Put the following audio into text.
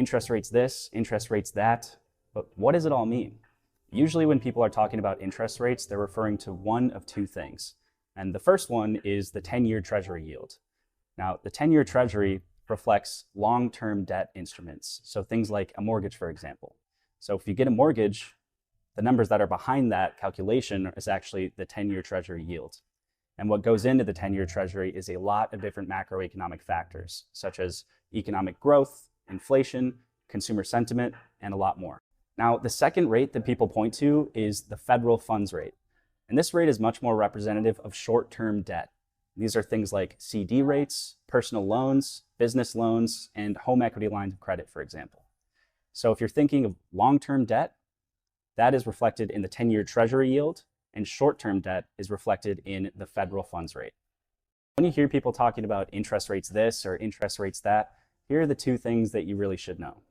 interest rates this, interest rates that, but what does it all mean? Usually when people are talking about interest rates, they're referring to one of two things. And the first one is the 10-year Treasury yield. Now, the 10-year Treasury reflects long-term debt instruments. So things like a mortgage, for example. So if you get a mortgage, the numbers that are behind that calculation is actually the 10-year Treasury yield. And what goes into the 10-year Treasury is a lot of different macroeconomic factors, such as economic growth, inflation, consumer sentiment, and a lot more. Now, the second rate that people point to is the federal funds rate. And this rate is much more representative of short-term debt. These are things like CD rates, personal loans, business loans, and home equity lines of credit, for example. So if you're thinking of long-term debt, that is reflected in the 10-year Treasury yield, and short-term debt is reflected in the federal funds rate. When you hear people talking about interest rates this or interest rates that, here are the two things that you really should know.